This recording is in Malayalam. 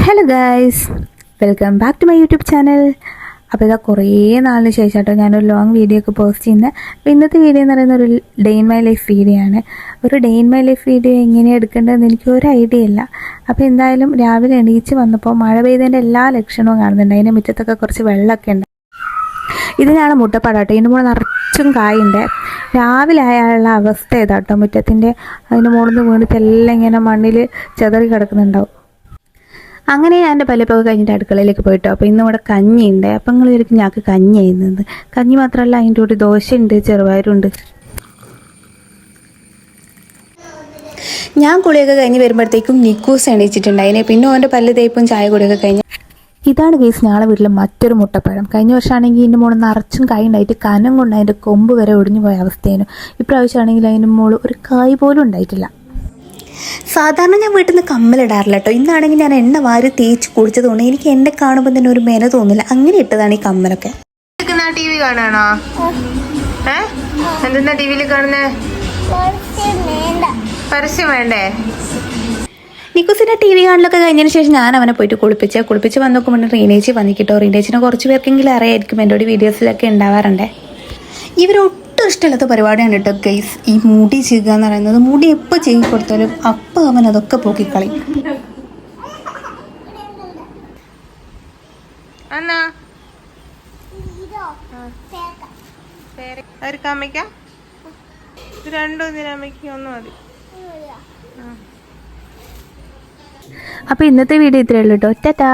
Hello guys, welcome back to my YouTube channel. അപ്പോൾ ഇതാ കുറേ നാളിന് ശേഷം കേട്ടോ ഞാനൊരു ലോങ് വീഡിയോ ഒക്കെ പോസ്റ്റ് ചെയ്യുന്നത്. അപ്പോൾ ഇന്നത്തെ വീഡിയോ എന്ന് പറയുന്ന ഒരു day in my life video ആണ്. ഒരു day in my life video എങ്ങനെയാണ് എടുക്കേണ്ടതെന്ന് എനിക്ക് ഒരു ഐഡിയ ഇല്ല. അപ്പോൾ എന്തായാലും രാവിലെ എണീച്ച് വന്നപ്പോൾ മഴ പെയ്തതിൻ്റെ എല്ലാ ലക്ഷണവും കാണുന്നുണ്ട്. അതിൻ്റെ മുറ്റത്തൊക്കെ കുറച്ച് വെള്ളമൊക്കെ ഉണ്ട്. ഇതിനാണ് മുട്ടപ്പാടാട്ടോ. ഇതിൻ്റെ മുകളിൽ നിറച്ചും കായുണ്ട്. രാവിലെ ആയുള്ള അവസ്ഥ ഏതാട്ടോ, മുറ്റത്തിൻ്റെ അതിൻ്റെ മുകളിൽ നിന്ന് വീണിട്ട് എല്ലാം ഇങ്ങനെ മണ്ണിൽ ചെതറി കിടക്കുന്നുണ്ടാവും. അങ്ങനെ ഞാൻ എൻ്റെ പല്ലപ്പൊക്കെ കഴിഞ്ഞിട്ട് അടുക്കളയിലേക്ക് പോയിട്ടോ. അപ്പോൾ ഇന്ന് ഇവിടെ കഞ്ഞിയുണ്ട്. അപ്പം നിങ്ങൾ വിചാരിക്കും ഞങ്ങൾക്ക് കഞ്ഞി ചെയ്യുന്നത്. കഞ്ഞി മാത്രമല്ല, അതിൻ്റെ കൂടി ദോശയുണ്ട്, ചെറുപയറുണ്ട്. ഞാൻ കുളിയൊക്കെ കഴിഞ്ഞ് വരുമ്പോഴത്തേക്കും നിക്കൂസ് എണീച്ചിട്ടുണ്ടായിനെ. പിന്നെ ഓൻ്റെ പല്ല് തേപ്പും ചായ കുടിയൊക്കെ കഴിഞ്ഞ് ഇതാണ് കേസ് ഞങ്ങളെ വീട്ടിൽ മറ്റൊരു മുട്ടപ്പഴം. കഴിഞ്ഞ വർഷമാണെങ്കിൽ ഇതിൻ്റെ മുകളിൽ നിറച്ചും കായ് ഉണ്ടായിട്ട് കനം കൊണ്ട് അതിൻ്റെ കൊമ്പ് വരെ ഒടിഞ്ഞു പോയ അവസ്ഥയായിരുന്നു. ഇപ്രാവശ്യമാണെങ്കിൽ അതിൻ്റെ മുകളിൽ ഒരു കായ് പോലും ഉണ്ടായിട്ടില്ല. സാധാരണ ഞാൻ വീട്ടിൽ നിന്ന് കമ്മലിടാറില്ല കേട്ടോ. ഇന്നാണെങ്കിൽ ഞാൻ എണ്ണ വാരി തേച്ച് കുടിച്ചത് കൊണ്ട് എനിക്ക് എന്നെ കാണുമ്പോൾ തന്നെ ഒരു മെന തോന്നില്ല. അങ്ങനെ ഇട്ടതാണ് ഈ കമ്മലൊക്കെ. T V കാണാണോ? എന്തെന്നാ ടി വിയിൽ കാണുന്നേ? പരസ്യം വേണ്ടേ? നിക്കൂസിൻ്റെ ടി വി കാണലൊക്കെ കഴിഞ്ഞതിന് ശേഷം ഞാൻ അവനെ പോയിട്ട് കുളിപ്പിച്ച് വന്ന് നോക്കുമ്പോൾ റീനേച്ചി വന്നിട്ടോ. റീനേച്ചിനെ കുറച്ച് പേർക്കെങ്കിലും അറിയായിരിക്കും, എൻ്റെ ഒരു വീഡിയോസിലൊക്കെ ഉണ്ടാവാറുണ്ട്. ഇവരൊട്ടും ഇഷ്ടമില്ലാത്ത പരിപാടിയാണ് കേട്ടോ ഗൈസ്, ഈ മുടി ചെയ്യുക എന്ന് പറയുന്നത്. മുടി എപ്പോൾ ചെയ്യി കൊടുത്താലും അപ്പം അവൻ അതൊക്കെ പോക്കിക്കളയും. അപ്പോൾ ഇന്നത്തെ വീഡിയോ ഇത്രയേ ഉള്ളൂ കേട്ടോ. ടാറ്റാ.